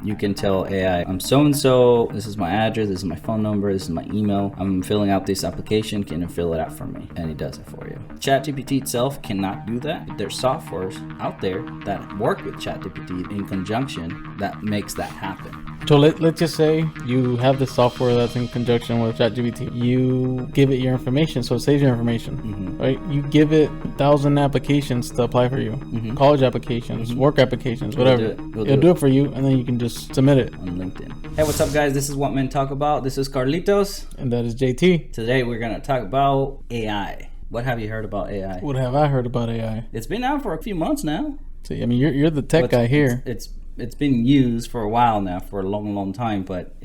You can tell AI, I'm so-and-so, this is my address, this is my phone number, this is my email, I'm filling out this application, can you fill it out for me? And it does it for you. ChatGPT itself cannot do that. There's softwares out there that work with ChatGPT in conjunction that makes that happen. So let's just say you have the software that's in conjunction with ChatGPT. You give it your information, so it saves your information, right? You give it 1,000 applications to apply for you, college applications, work applications, whatever. It'll do it for you, and then you can just submit it on LinkedIn. Hey, what's up, guys? This is What Men Talk About. This is Carlitos. And that is JT. Today, we're going to talk about AI. What have you heard about AI? What have I heard about AI? It's been out for a few months now. See, I mean, you're the tech guy here. It's been used for a while now, for a long time, but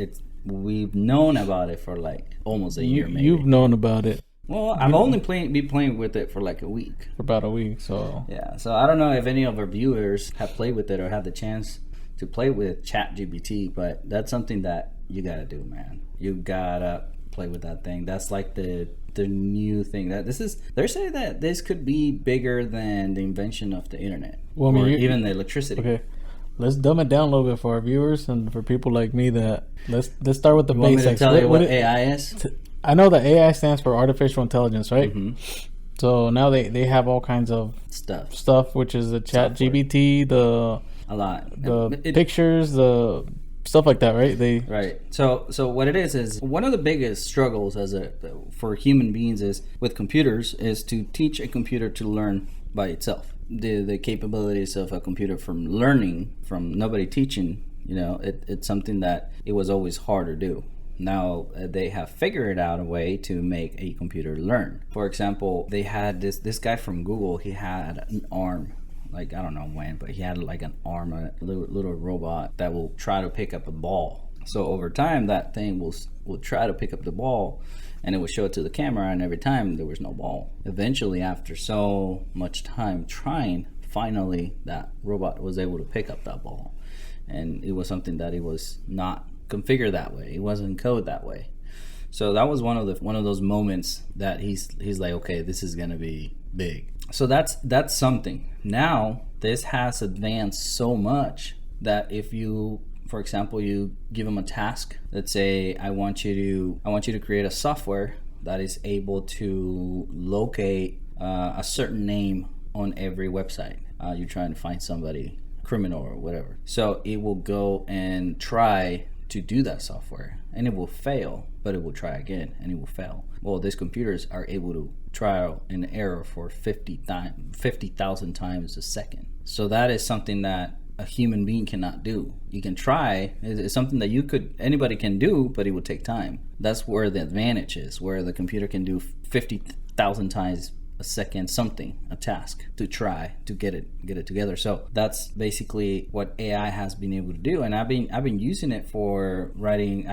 we've known about it for like almost a year, maybe. You've known about it. Well, I've only been playing with it for like a week. For about a week, so. Yeah, so I don't know if any of our viewers have played with it or had the chance to play with ChatGPT, but that's something that you gotta do, man. You gotta play with that thing. That's like the new thing. They're saying that this could be bigger than the invention of the internet, well, I mean, or even the electricity. Okay. Let's dumb it down a little bit for our viewers and for people like me. Let's start with the basics. Want me to tell you what AI is? I know that AI stands for artificial intelligence, right? So now they have all kinds of stuff, which is the ChatGPT, the pictures, the stuff like that, right? Right. So what it is one of the biggest struggles for human beings is with computers is to teach a computer to learn by itself. The capabilities of a computer from learning from nobody teaching, it's something that it was always hard to do. Now they have figured out a way to make a computer learn. For example, they had this guy from Google. He had an arm, like I don't know when, but he had like an arm, a little robot that will try to pick up a ball. So over time, that thing will try to pick up the ball, and it would show it to the camera, and every time there was no ball. Eventually, after so much time trying, finally that robot was able to pick up that ball. And it was something that it was not configured that way. It wasn't coded that way. So that was one of those moments that he's like, okay, this is gonna be big. So that's something. Now this has advanced so much that if you, for example, you give them a task. Let's say I want you to create a software that is able to locate a certain name on every website. You're trying to find somebody, criminal or whatever. So it will go and try to do that software, and it will fail, but it will try again, and it will fail. Well, these computers are able to trial and error for 50,000 times a second. So that is something that a human being cannot do. You can try. It's something that anybody can do, but it would take time. That's where the advantage is, where the computer can do 50,000 times a second a task to try to get it together. So that's basically what AI has been able to do, and I've been using it for writing.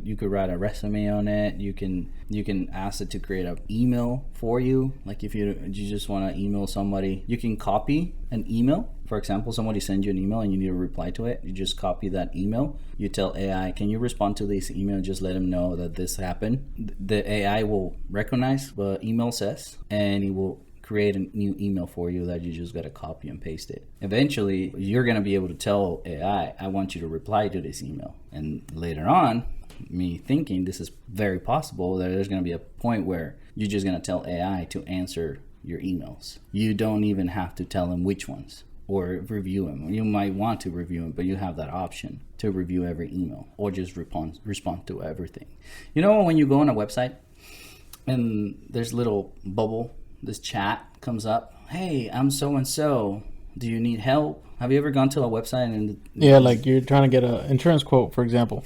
You could write a resume on it. You can ask it to create an email for you. Like if you just want to email somebody, you can copy an email. For example, somebody sends you an email and you need to reply to it. You just copy that email. You tell AI, can you respond to this email? Just let them know that this happened. The AI will recognize what email says, and it will create a new email for you that you just got to copy and paste it. Eventually, you're going to be able to tell AI, I want you to reply to this email. And later on, me thinking this is very possible, that there's going to be a point where you're just going to tell AI to answer your emails. You don't even have to tell them which ones, or review them. You might want to review them, but you have that option to review every email or just respond to everything. When you go on a website and there's a little bubble, this chat comes up, hey, I'm so-and-so, do you need help? Have you ever gone to a website and like you're trying to get an insurance quote, for example?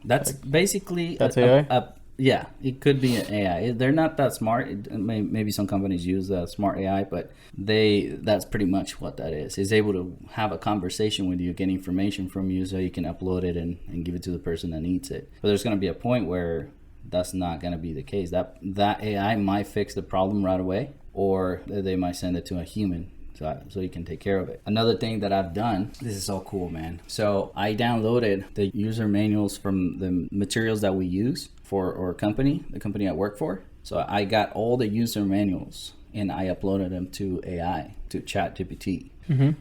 That's basically AI? Yeah, it could be an AI. They're not that smart. Maybe some companies use smart AI, but that's pretty much what that is. It's able to have a conversation with you, get information from you so you can upload it and give it to the person that needs it. But there's going to be a point where that's not going to be the case. That AI might fix the problem right away, or they might send it to a human so you can take care of it. Another thing that I've done, this is so cool, man. So I downloaded the user manuals from the materials that we use for our company, the company I work for. So I got all the user manuals and I uploaded them to AI, to ChatGPT.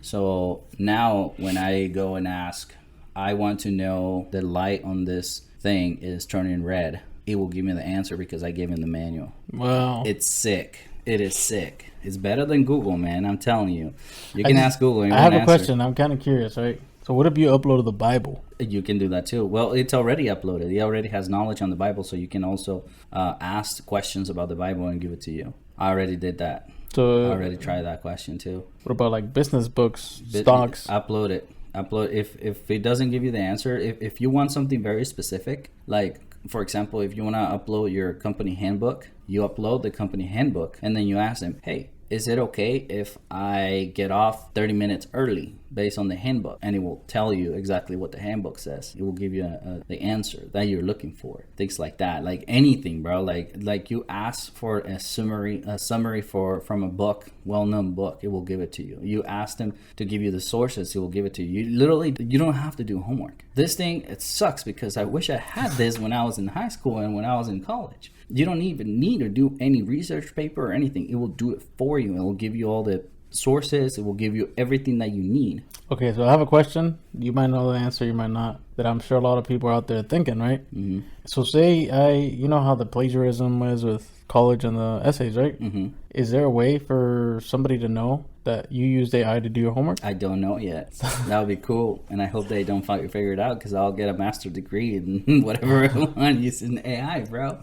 So now when I go and ask, I want to know the light on this thing is turning red, it will give me the answer because I gave him the manual. Wow. It's sick. It is sick. It's better than Google, man. I'm telling you. You can ask Google. I have a question. I'm kind of curious, right? So what if you uploaded the Bible? You can do that too. Well, it's already uploaded. He already has knowledge on the Bible, so you can also ask questions about the Bible and give it to you. I already did that. So I already tried that question too. What about like business books, stocks? Upload it. If it doesn't give you the answer, if you want something very specific, like for example, if you want to upload your company handbook, you upload the company handbook and then you ask them, hey, is it okay if I get off 30 minutes early based on the handbook? And it will tell you exactly what the handbook says. It will give you the answer that you're looking for. Things like that, like anything, bro. Like you ask for a summary from a book, well-known book, it will give it to you. You ask them to give you the sources, it will give it to you. You don't have to do homework. This thing, it sucks because I wish I had this when I was in high school and when I was in college. You don't even need to do any research paper or anything. It will do it for you. It will give you all the sources. It will give you everything that you need. Okay, so I have a question. You might know the answer, you might not. That I'm sure a lot of people are out there thinking, right? Mm-hmm. So say you know how the plagiarism is with college and the essays, right? Mm-hmm. Is there a way for somebody to know that you used AI to do your homework? I don't know yet. That would be cool. And I hope they don't figure it out because I'll get a master's degree in whatever I want using AI, bro.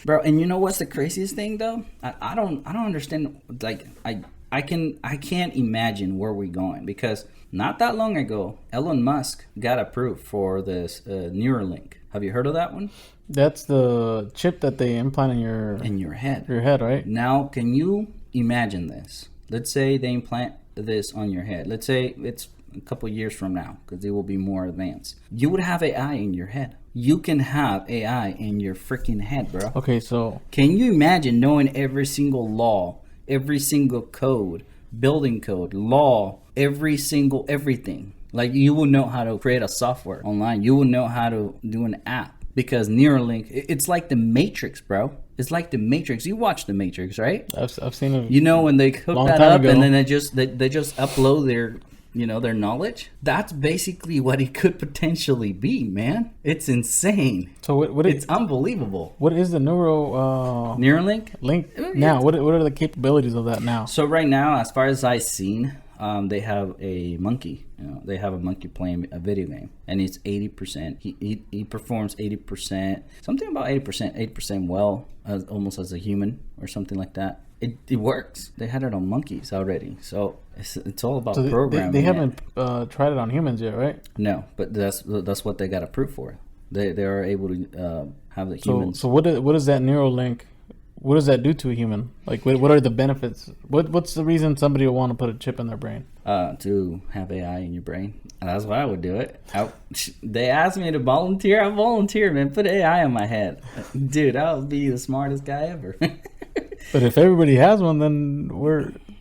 Bro, and you know what's the craziest thing though? I don't understand. Like I can't imagine where we're going because not that long ago, Elon Musk got approved for this Neuralink. Have you heard of that one? That's the chip that they implant in your head. Your head, right? Now, can you imagine this? Let's say they implant this on your head. Let's say it's a couple years from now because it will be more advanced. You would have AI in your head. You can have AI in your freaking head, bro. Okay, so can you imagine knowing every single law, every single code, building code, law, every single everything? Like you will know how to create a software online. You will know how to do an app because Neuralink, it's like the Matrix, bro. It's like the Matrix. You watch the Matrix, right? I've seen it. You know when they hook that up and then they just upload their their knowledge. That's basically what it could potentially be, man. It's insane. So it's unbelievable. What is the Neuralink? Link now? What are the capabilities of that now? So right now, as far as I've seen, they have a monkey. They have a monkey playing a video game, and it's 80%. He performs 80%, something about 8% well, almost as a human or something like that. It works. They had it on monkeys already, so it's all about programming. They haven't tried it on humans yet, right? No, but that's what they got approved for. They are able to have the humans. So what is that Neuralink? What does that do to a human? Like, what are the benefits? What's the reason somebody would want to put a chip in their brain? To have AI in your brain. That's why I would do it. They asked me to volunteer. I volunteer, man. Put AI in my head. Dude, I would be the smartest guy ever. But if everybody has one, then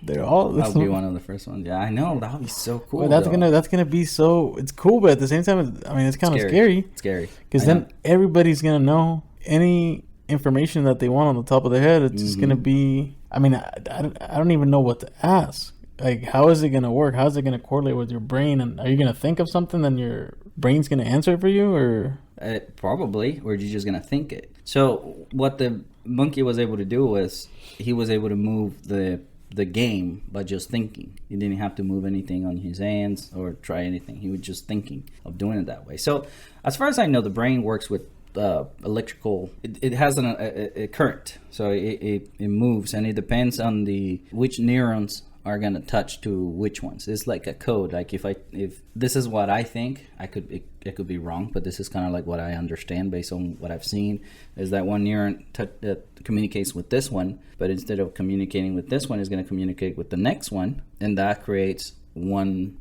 they're all. I'll be one of the first ones. Yeah, I know. That would be so cool. Well, that's gonna be so. It's cool, but at the same time, it's kind of scary. Scary. Because then everybody's gonna know any information that they want on the top of their head. It's just gonna be. I don't even know what to ask. Like, how is it gonna work? How is it gonna correlate with your brain? And are you gonna think of something, then your brain's gonna answer it for you, or probably, or you're just gonna think it? So what the monkey was able to do was he was able to move the game by just thinking. He didn't have to move anything on his hands or try anything. He was just thinking of doing it that way. So as far as I know, the brain works with electrical. It has a current, so it moves, and it depends on which neurons are gonna touch to which ones. It's like a code. Like if this is what I think, it could be wrong, but this is kind of like what I understand based on what I've seen, is that one neuron communicates with this one, but instead of communicating with this one, is going to communicate with the next one, and that creates one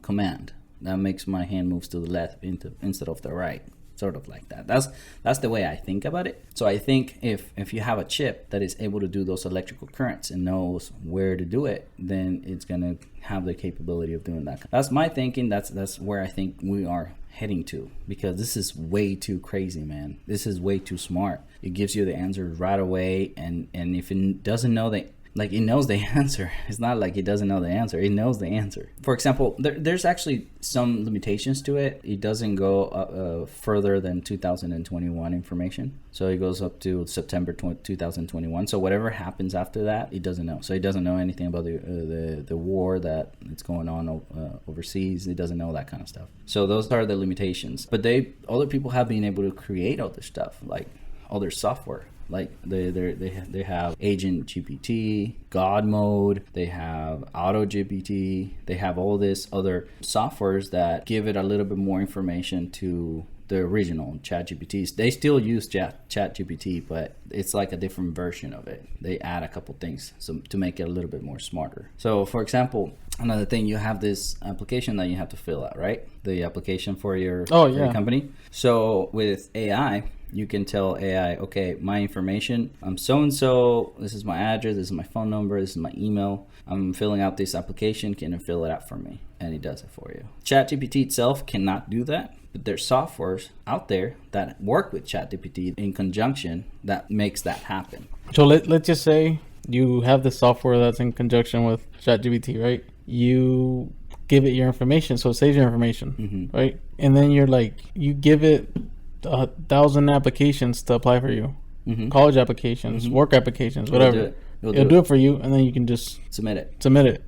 command that makes my hand moves to the left instead of the right. Sort of like that. That's the way I think about it. So I think if you have a chip that is able to do those electrical currents and knows where to do it, then it's gonna have the capability of doing that. That's my thinking. That's where I think we are heading to, because this is way too crazy, man. This is way too smart. It gives you the answer right away, and if it doesn't know Like, it knows the answer. It's not like it doesn't know the answer. It knows the answer. For example, there's actually some limitations to it. It doesn't go further than 2021 information. So it goes up to September 2021. So whatever happens after that, it doesn't know. So it doesn't know anything about the war that it's going on overseas. It doesn't know that kind of stuff. So those are the limitations. But other people have been able to create other stuff, like other software. Like they have Agent GPT, God Mode, they have Auto GPT, they have all this other softwares that give it a little bit more information to the original ChatGPTs. They still use ChatGPT, but it's like a different version of it. They add a couple things to make it a little bit more smarter. So for example, another thing, you have this application that you have to fill out, right? The application for your company. So with AI, you can tell AI, okay, my information, I'm so-and-so, this is my address, this is my phone number, this is my email. I'm filling out this application, can you fill it out for me? And it does it for you. ChatGPT itself cannot do that, but there's softwares out there that work with ChatGPT in conjunction that makes that happen. So let's just say you have the software that's in conjunction with ChatGPT, right? You give it your information, so it saves your information, right? And then you give it 1,000 applications to apply for you, college applications, work applications, whatever. It'll do it for you, and then you can just submit it.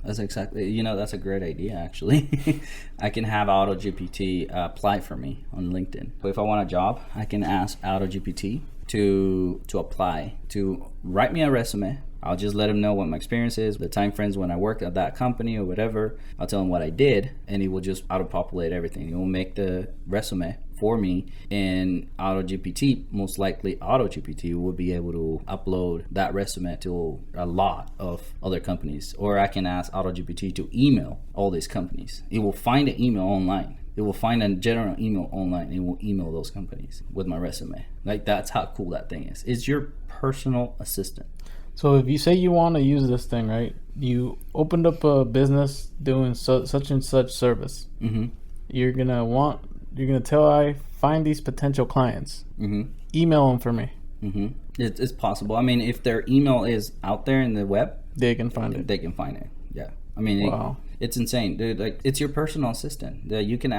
That's exactly, that's a great idea, actually. I can have AutoGPT apply for me on LinkedIn. But if I want a job, I can ask AutoGPT to apply, to write me a resume. I'll just let him know what my experience is, the time frames when I worked at that company or whatever. I'll tell him what I did, and he will just auto-populate everything. He will make the resume for me, and AutoGPT, most likely AutoGPT, will be able to upload that resume to a lot of other companies. Or I can ask AutoGPT to email all these companies. It will find an email online. It will find a general email online, and it will email those companies with my resume. Like, that's how cool that thing is. It's your personal assistant. So if you say you want to use this thing, right? You opened up a business doing such and such service. You're gonna tell I find these potential clients. Email them for me. It's possible. I mean, if their email is out there in the web, they can find it. They can find it. Yeah. I mean, wow. It's insane, dude. Like, it's your personal assistant that you can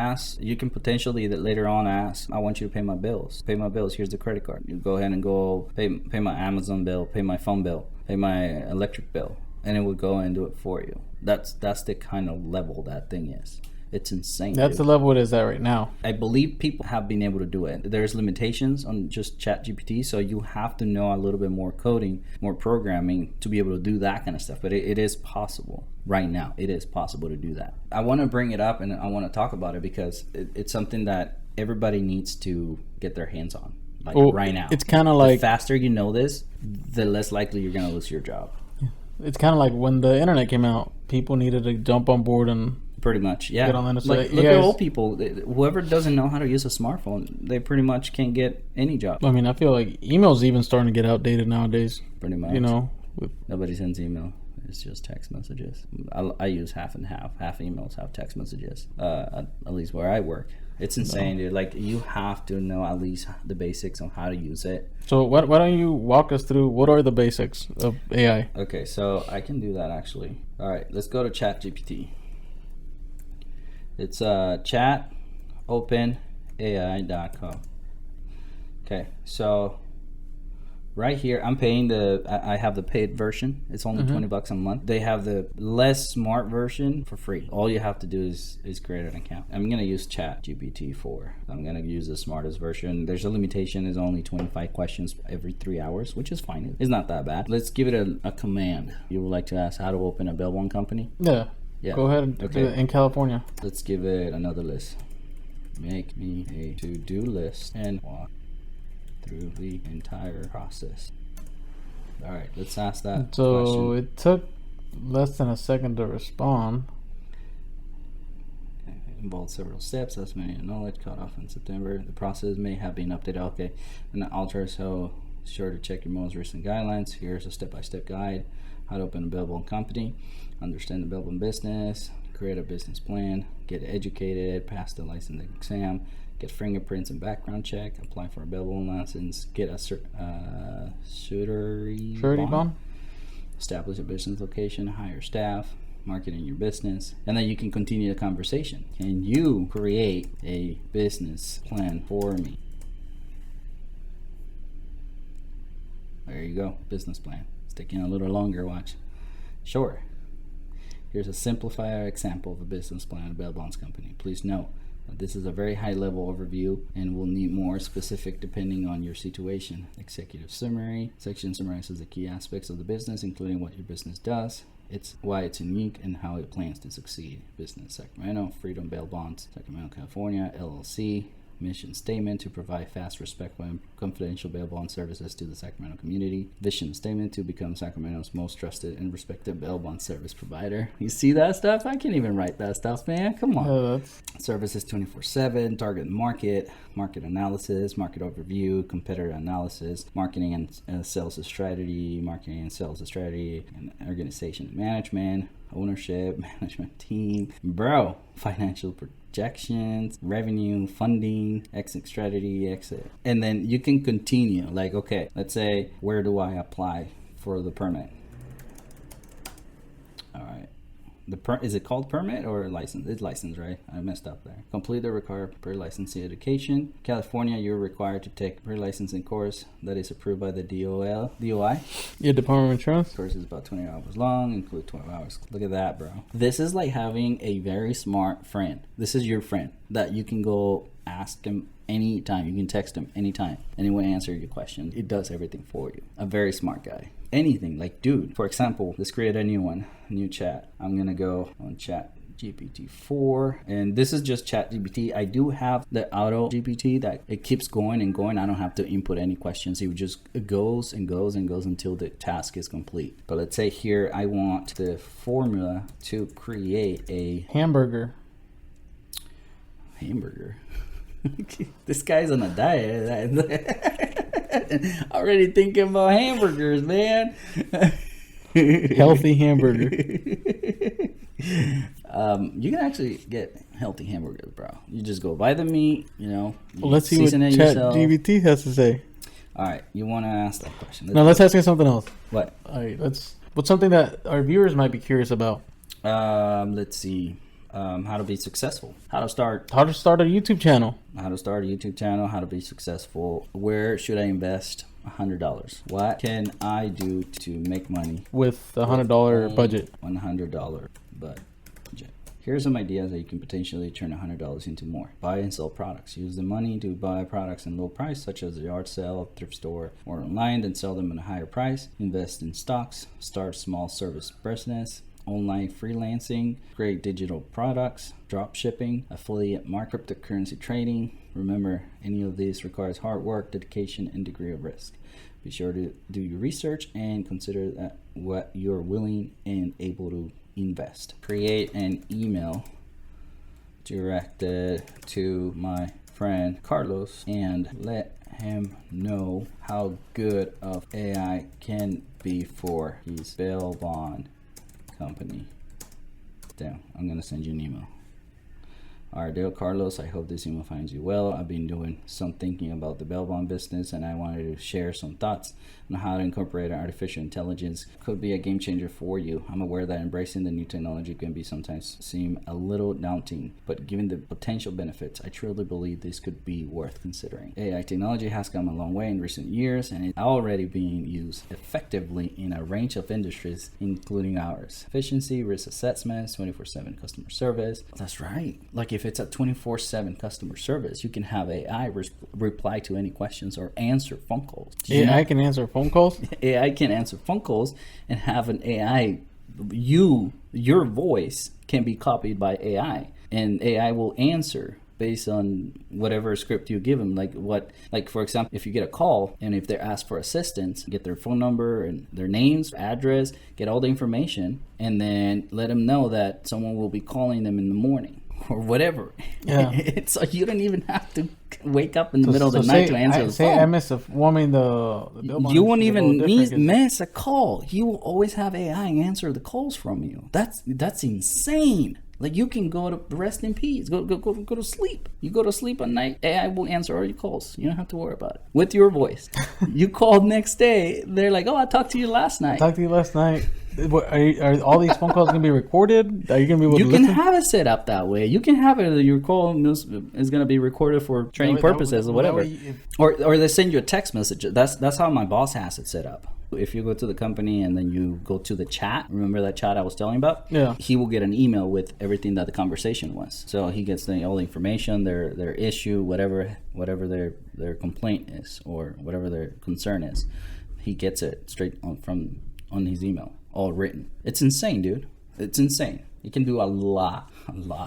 potentially that later on ask, I want you to pay my bills. Here's the credit card. You go ahead and go pay my Amazon bill, pay my phone bill, pay my electric bill, and it would go and do it for you. That's the kind of level that thing is. It's insane. That's the level it is at right now. I believe people have been able to do it. There's limitations on just ChatGPT, so you have to know a little bit more coding, more programming to be able to do that kind of stuff. But it is possible right now. It is possible to do that. I want to bring it up and I want to talk about it because it's something that everybody needs to get their hands on, right now. It's kind of like, the faster you know this, the less likely you're going to lose your job. It's kind of like when the internet came out, people needed to jump on board and pretty much, yeah. Get on the look at old people. Whoever doesn't know how to use a smartphone, they pretty much can't get any job. I mean, I feel like email's even starting to get outdated nowadays. Pretty much. Nobody sends email. It's just text messages. I use half and half. Half emails, half text messages. At least where I work. It's insane, dude. Like, you have to know at least the basics on how to use it. So why don't you walk us through what are the basics of AI? Okay, so I can do that actually. All right, let's go to ChatGPT. It's chatopenai.com. Okay, so right here, I'm paying I have the paid version. It's only $20 a month. They have the less smart version for free. All you have to do is create an account. I'm gonna use ChatGPT 4. I'm gonna use the smartest version. There's a limitation. There's only 25 questions every 3 hours, which is fine. It's not that bad. Let's give it a command. You would like to ask how to open a Bell One company? Yeah. Go ahead and do it in California. Let's give it another list. Make me a to-do list and walk through the entire process. All right, let's ask that question. It took less than a second to respond. Okay. It involved several steps. That's many knowledge cut off in September. The process may have been updated. Okay, and alter, so sure to check your most recent guidelines. Here's a step-by-step guide. How to open a Bellbone company, understand the Bellbone business, create a business plan, get educated, pass the licensing exam, get fingerprints and background check, apply for a Bellbone license, get a surety bond. establish a business location, hire staff, marketing your business, and then you can continue the conversation. Can you create a business plan for me? There you go, business plan. It's taking a little longer, watch. Sure. Here's a simplified example of a business plan of a bail bonds company. Please note that this is a very high level overview and will need more specific depending on your situation. Executive summary. Section summarizes the key aspects of the business, including what your business does, why it's unique, and how it plans to succeed. Business Sacramento, Freedom Bail Bonds, Sacramento, California, LLC. Mission statement to provide fast, respectful, and confidential bail bond services to the Sacramento community. Vision statement to become Sacramento's most trusted and respected bail bond service provider. You see that stuff? I can't even write that stuff, man. Come on. Services 24/7, target market, market analysis, market overview, competitor analysis, marketing and sales strategy, and organization management, ownership, management team. Bro, financial projections, revenue, funding, exit strategy, exit. And then you can continue. Like, okay, let's say, where do I apply for the permit? All right. Is it called permit or license? It's license, right? I messed up there. Complete the required pre-licensing education. California, you're required to take a pre-licensing course that is approved by the DOI. Yeah, Department of Insurance. The course is about 20 hours long, include 12 hours. Look at that, bro. This is like having a very smart friend. This is your friend that you can go ask him anytime. You can text him anytime, and he will answer your question. It does everything for you. A very smart guy. Anything, like, dude, for example, let's create a new chat. I'm gonna go on chat GPT-4, and this is just chat GPT. I do have the auto GPT that it keeps going and going. I don't have to input any questions. It just goes and goes and goes until the task is complete. But let's say here I want the formula to create a hamburger. This guy's on a diet. Already thinking about hamburgers, man. Healthy hamburger. You can actually get healthy hamburgers, bro. You just go buy the meat, Well, let's see what ChatGPT has to say. All right, you want to ask that question? Let's ask you something else. What? All right, what's something that our viewers might be curious about? Let's see. How to be successful. How to start a YouTube channel. How to be successful. Where should I invest $100? What can I do to make money with a $100 budget? $100 budget. Here's some ideas that you can potentially turn $100 into more. Buy and sell products. Use the money to buy products in low price, such as a yard sale, thrift store, or online, then sell them at a higher price. Invest in stocks. Start small service business. Online freelancing, create digital products, drop shipping, affiliate market, cryptocurrency trading. Remember, any of these requires hard work, dedication, and degree of risk. Be sure to do your research and consider that what you're willing and able to invest. Create an email directed to my friend Carlos and let him know how good of AI can be for his bail bond company. Damn, I'm gonna send you an email. Alright, dear Carlos, I hope this email finds you well. I've been doing some thinking about the bail bond business, and I wanted to share some thoughts on how to incorporate artificial intelligence. Could be a game changer for you. I'm aware that embracing the new technology can be sometimes seem a little daunting, but given the potential benefits, I truly believe this could be worth considering. AI technology has come a long way in recent years, and it's already being used effectively in a range of industries, including ours. Efficiency, risk assessments, 24/7 customer service. That's right. Like, if it's a 24/7 customer service, you can have AI reply to any questions or answer phone calls. AI can answer phone calls? AI can answer phone calls and have an AI, your voice can be copied by AI, and AI will answer based on whatever script you give them. Like for example, if you get a call and if they're asked for assistance, get their phone number and their names, address, get all the information, and then let them know that someone will be calling them in the morning or whatever. Yeah. It's so you don't even have to wake up in the middle of the night to answer the phone. I miss a woman you won't even miss a call. You will always have AI answer the calls from you. That's insane. Like, you can go to rest in peace. Go to sleep. You go to sleep at night, AI will answer all your calls. You don't have to worry about it. With your voice. You called next day, they're like, oh, I talked to you last night. Are all these phone calls going to be recorded? Are you going to be able to listen? You can have it set up that way. You can have it, your call is going to be recorded for training purposes or whatever. Or they send you a text message. That's how my boss has it set up. If you go to the company and then you go to the chat, remember that chat I was telling about? Yeah. He will get an email with everything that the conversation was. So he gets all the information, their issue, whatever their complaint is or whatever their concern is. He gets it straight on his email, all written. It's insane, dude. It's insane. It can do a lot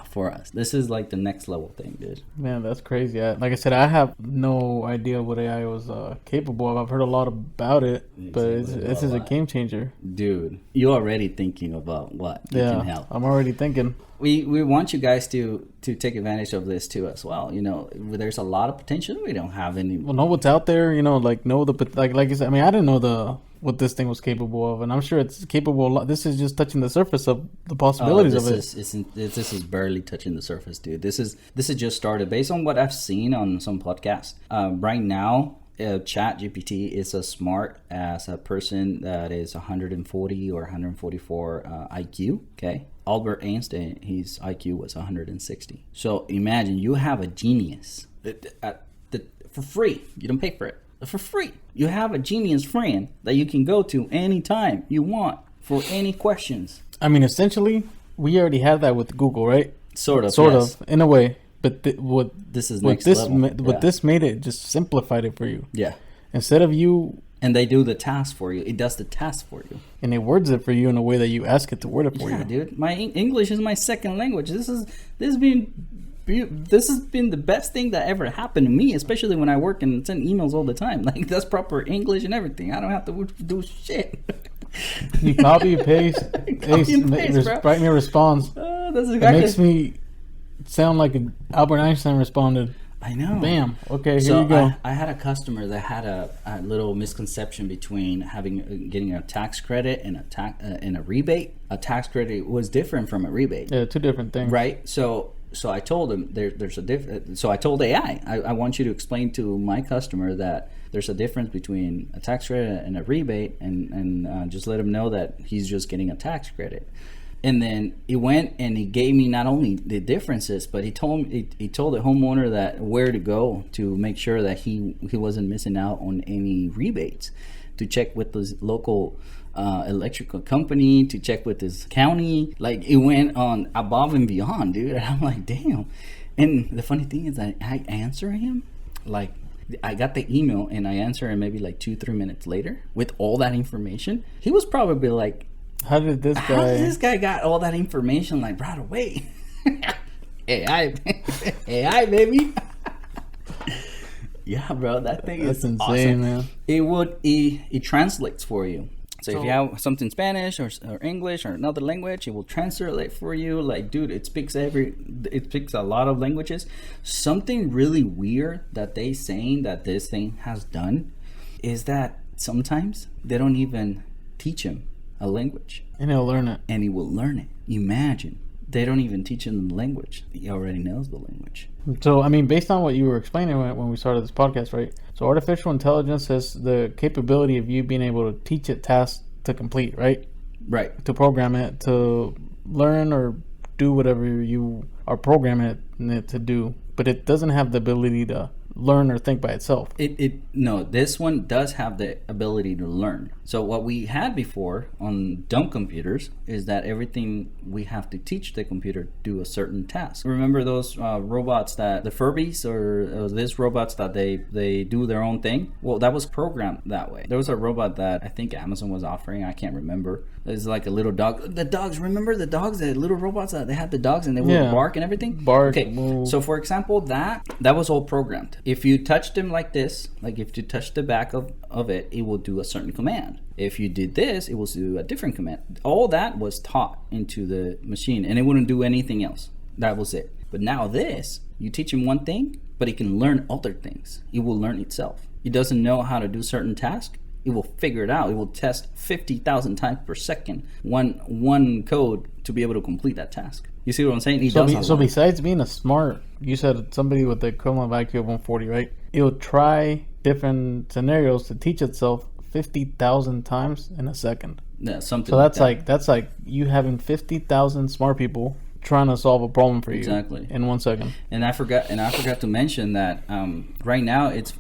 for us. This is like the next level thing, dude. Man, that's crazy. Like I said, I have no idea what AI was capable of. I've heard a lot about it, but this is a game changer. Dude, you're already thinking about what you can help. I'm already thinking. We want you guys to take advantage of this too as well. You know, there's a lot of potential. We don't have any. Well, know what's out there. You know, like you said. I mean, I didn't know what this thing was capable of, and I'm sure it's capable. This is just touching the surface of the possibilities of it. This is barely touching the surface, dude. This is just started based on what I've seen on some podcasts. Right now, Chat GPT is as smart as a person that is 140 or 144 IQ. Okay, Albert Einstein, his IQ was 160. So imagine you have a genius for free. You don't pay for it. For free. You have a genius friend that you can go to anytime you want for any questions. I mean, essentially, we already have that with Google, right? Sort of, in a way. But this made it just simplified it for you. Yeah. Instead of you... And they do the task for you. It does the task for you. And it words it for you in a way that you ask it to word it for you. Yeah, dude. My English is my second language. This has been the best thing that ever happened to me, especially when I work and send emails all the time. Like, that's proper English and everything. I don't have to do shit. You copy, paste, write me a response. That's exactly. It makes me sound like Albert Einstein responded. I know. Bam. Okay, here you go. I had a customer that had a little misconception between getting a tax credit and a rebate. A tax credit was different from a rebate. Yeah, two different things. Right. So I told him there's a difference. So I told AI, I want you to explain to my customer that there's a difference between a tax credit and a rebate, and just let him know that he's just getting a tax credit. And then he went and he gave me not only the differences, but he told the homeowner that where to go to make sure that he wasn't missing out on any rebates, to check with his local electrical company, to check with his county. Like, it went on above and beyond, dude. And I'm like, damn. And the funny thing is that I answer him, like, I got the email and I answer him maybe like 2-3 minutes later with all that information. He was probably like, how did this guy got all that information like right away? AI baby. Yeah, bro, that thing is insane, awesome. Man. It translates for you. So if you have something Spanish or English or another language, it will translate for you. Like, dude, it speaks a lot of languages. Something really weird that they saying that this thing has done is that sometimes they don't even teach him a language. And he'll learn it. And he will learn it. Imagine. They don't even teach him the language. He already knows the language. So, I mean, based on what you were explaining when we started this podcast, right? So artificial intelligence has the capability of you being able to teach it tasks to complete, right? Right. To program it, to learn or do whatever you are programming it to do. But it doesn't have the ability to learn or think by itself. No, this one does have the ability to learn. So what we had before on dumb computers is that everything we have to teach the computer to do a certain task. Remember those robots, that the Furbies or these robots that they do their own thing? Well, that was programmed that way. There was a robot that I think Amazon was offering, I can't remember. It's like a little dog. The dogs, remember the dogs, the little robots that they had the dogs and they would bark and everything? Bark. Okay, move. So for example, that was all programmed. If you touched them like this, like if you touch the back of it, it will do a certain command. If you did this, it will do a different command. All that was taught into the machine and it wouldn't do anything else. That was it. But now this, you teach him one thing, but it can learn other things. It will learn itself. It doesn't know how to do certain tasks. It will figure it out. It will test 50,000 times per second one code to be able to complete that task. You see what I'm saying? So besides being a smart, you said somebody with the equivalent of IQ of 140, right? It'll try different scenarios to teach itself 50,000 times in a second. Yeah, something. So that's like you having 50,000 smart people trying to solve a problem for you in 1 second. And I forgot to mention that right now it's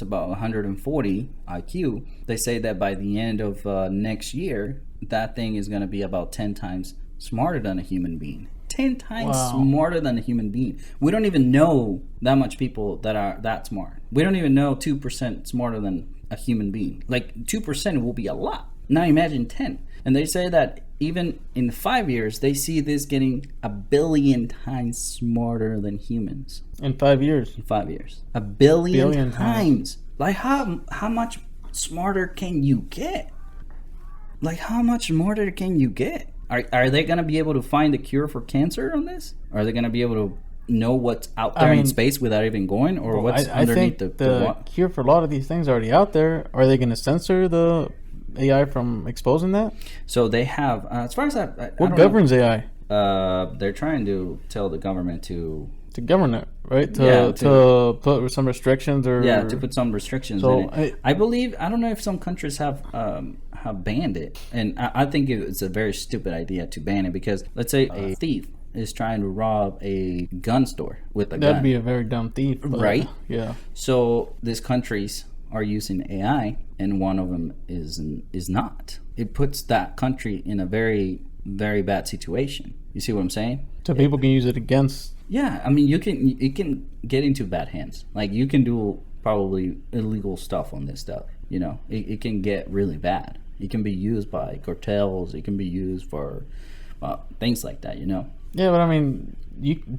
about 140 IQ. They say that by the end of next year, that thing is going to be about 10 times smarter than a human being. 10 times smarter than a human being. We don't even know that much people that are that smart. We don't even know 2% smarter than a human being. Like 2% will be a lot. Now imagine 10. And they say that even in 5 years, they see this getting 1 billion times smarter than humans. In 5 years? In 5 years. 1 billion times. Like how much smarter can you get? Like how much smarter can you get? Are they going to be able to find a cure for cancer on this? Are they going to be able to know what's out there in space without even going? Or what's underneath the cure for a lot of these things already out there. Are they going to censor the AI from exposing that? So they have, as far as what governs AI? They're trying to tell the government to govern it, right? To put some restrictions to put some restrictions in it. I believe, I don't know if some countries have banned it, and I think it's a very stupid idea to ban it, because let's say a thief is trying to rob a gun store with a gun. That'd be a very dumb thief, right? Yeah. So these countries are using AI, and one of them is not. It puts that country in a very, very bad situation. You see what I'm saying? So people can use it against. Yeah, I mean, it can get into bad hands. Like you can do probably illegal stuff on this stuff. You know, it can get really bad. It can be used by cartels. It can be used for things like that. You know. Yeah, but I mean,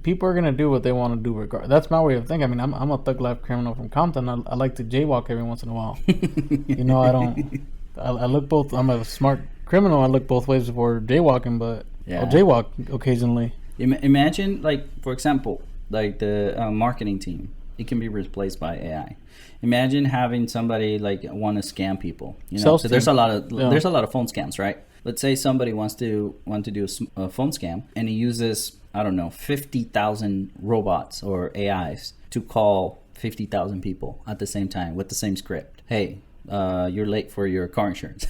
people are gonna do what they want to do. That's my way of thinking. I mean, I'm a thug life criminal from Compton. I like to jaywalk every once in a while. You know, I don't. I look both. I'm a smart criminal. I look both ways before jaywalking, but I'll jaywalk occasionally. Imagine, like, for example, like the marketing team. It can be replaced by AI. Imagine having somebody like want to scam people. You know, so there's a lot of phone scams, right? Let's say somebody wants to do a phone scam, and he uses, I don't know, 50,000 robots or AIs to call 50,000 people at the same time with the same script. Hey, you're late for your car insurance.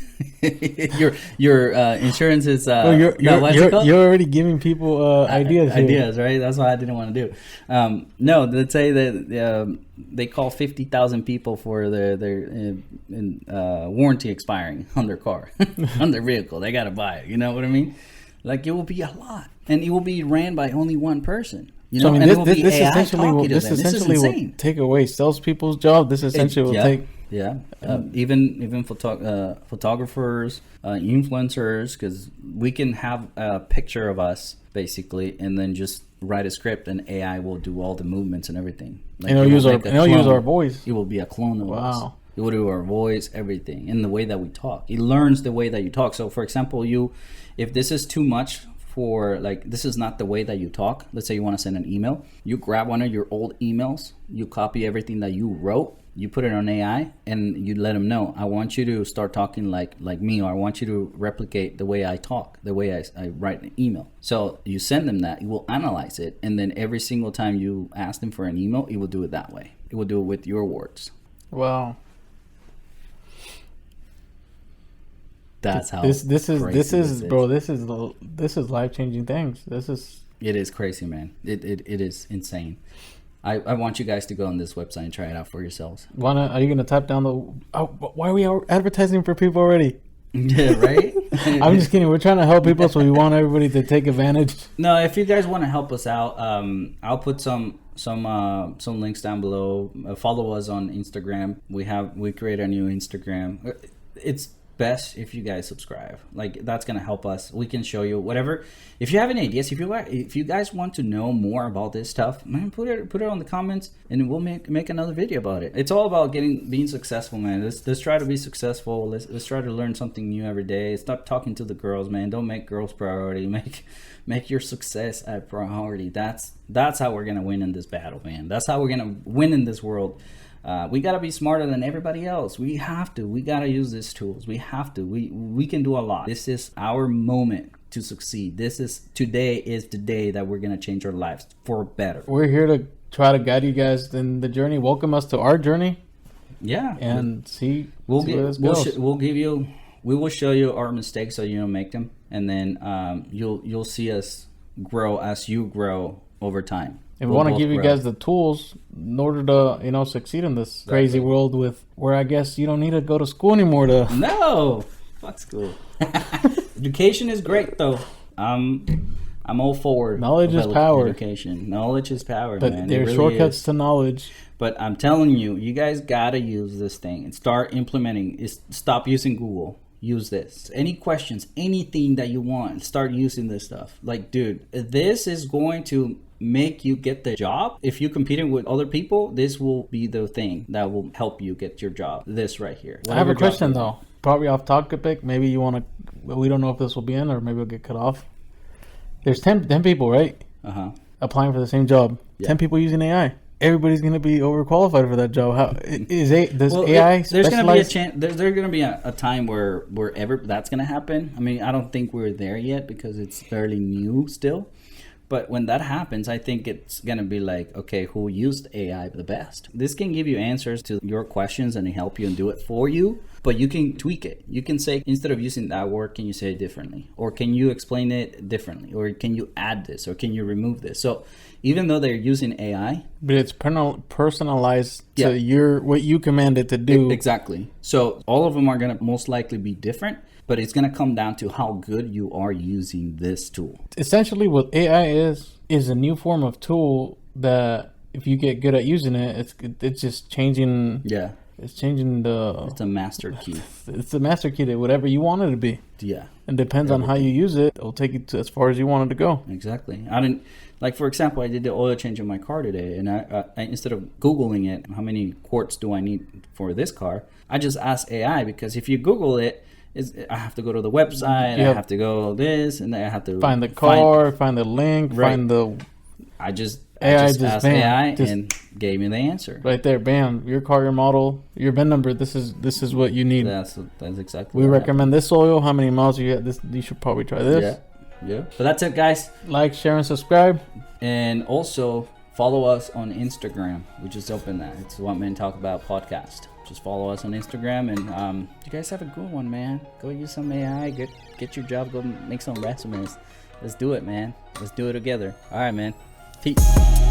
your insurance is you're already giving people ideas here. Ideas, right? That's what I didn't want to do. No, let's say that they call 50,000 people for their warranty expiring on their car, on their vehicle. They got to buy it. You know what I mean? Like, it will be a lot, and it will be ran by only one person. You know, so, I mean, this essentially will take away salespeople's job. This essentially will take. Yeah, even photographers, influencers, because we can have a picture of us basically, and then just write a script, and AI will do all the movements and everything. Like, and it'll use our voice. It will be a clone of us. It will do our voice, everything, and the way that we talk. It learns the way that you talk. So, for example, if this is too much for, like, this is not the way that you talk. Let's say you want to send an email. You grab one of your old emails. You copy everything that you wrote. You put it on AI, and you let them know, I want you to start talking like me, or I want you to replicate the way I talk, the way I write an email. So you send them that. It will analyze it, and then every single time you ask them for an email, it will do it that way. It will do it with your words. That's how this is life-changing things. It is crazy, man. It is insane. I want you guys to go on this website and try it out for yourselves. Are you gonna type down why are we advertising for people already? Yeah, right. I'm just kidding. We're trying to help people, so we want everybody to take advantage. No, if you guys want to help us out, I'll put some links down below. Follow us on Instagram. We create a new Instagram. It's best if you guys subscribe. Like, that's gonna help us. We can show you whatever. If you have any ideas, if you guys want to know more about this stuff, man, put it on the comments, and we'll make another video about it. It's all about being successful, man. Let's try to be successful. Let's try to learn something new every day. Stop talking to the girls, man. Don't make girls priority. Make your success a priority. That's how we're gonna win in this battle, man. That's how we're gonna win in this world. We got to be smarter than everybody else. We got to use these tools. We can do a lot. This is our moment to succeed. Today is the day that we're going to change our lives for better. We're here to try to guide you guys in the journey. Welcome us to our journey. Yeah. And we will show you our mistakes so you don't make them. And then you'll see us grow as you grow over time. And we want to give you guys the tools in order to, succeed in this crazy world where I guess you don't need to go to school anymore to. No, fuck school. Education is great though. I'm all for knowledge is power. Education, knowledge is power, but man. There are shortcuts to knowledge. But I'm telling you, you guys gotta use this thing and start implementing. Stop using Google. Use this. Any questions, anything that you want, start using this stuff. Like, dude, this is going to make you get the job. If you're competing with other people, this will be the thing that will help you get your job. This right here. I have a question though. Probably off topic. Maybe you want to. We don't know if this will be in, or maybe it'll get cut off. There's 10 people, right? Applying for the same job. Yeah. 10 people using AI. Everybody's going to be overqualified for that job. How is AI? There's going to be a chance. There's going to be a time where that's going to happen. I mean, I don't think we're there yet because it's fairly new still. But when that happens, I think it's going to be like, okay, who used AI the best? This can give you answers to your questions and help you and do it for you. But you can tweak it. You can say, instead of using that word, can you say it differently? Or can you explain it differently? Or can you add this? Or can you remove this? So even though they're using AI, but it's personalized to what you command it to do. Exactly. So all of them are going to most likely be different, but it's going to come down to how good you are using this tool. Essentially, what AI is a new form of tool that if you get good at using it, it's just changing. Yeah. It's changing It's a master key. It's a master key to whatever you want it to be. Yeah. And depends on how you use it. It'll take you to as far as you want it to go. Exactly. For example, I did the oil change in my car today, and I instead of Googling it, how many quarts do I need for this car? I just asked AI, because if you Google it, I have to go to the website, I have to go this, and then I have to find the car, find the link, find the. I just asked AI and gave me the answer. Right there, bam! Your car, your model, your VIN number. This is what you need. That's exactly. We recommend this oil. How many miles you get? You should probably try this. Yeah. But that's it, guys. Like, share, and subscribe. And also follow us on Instagram. We just opened that. It's What Men Talk About podcast. Just follow us on Instagram, and you guys have a good one, man. Go use some AI. Get your job. Go make some resumes. Let's do it, man. Let's do it together. All right, man. Peace.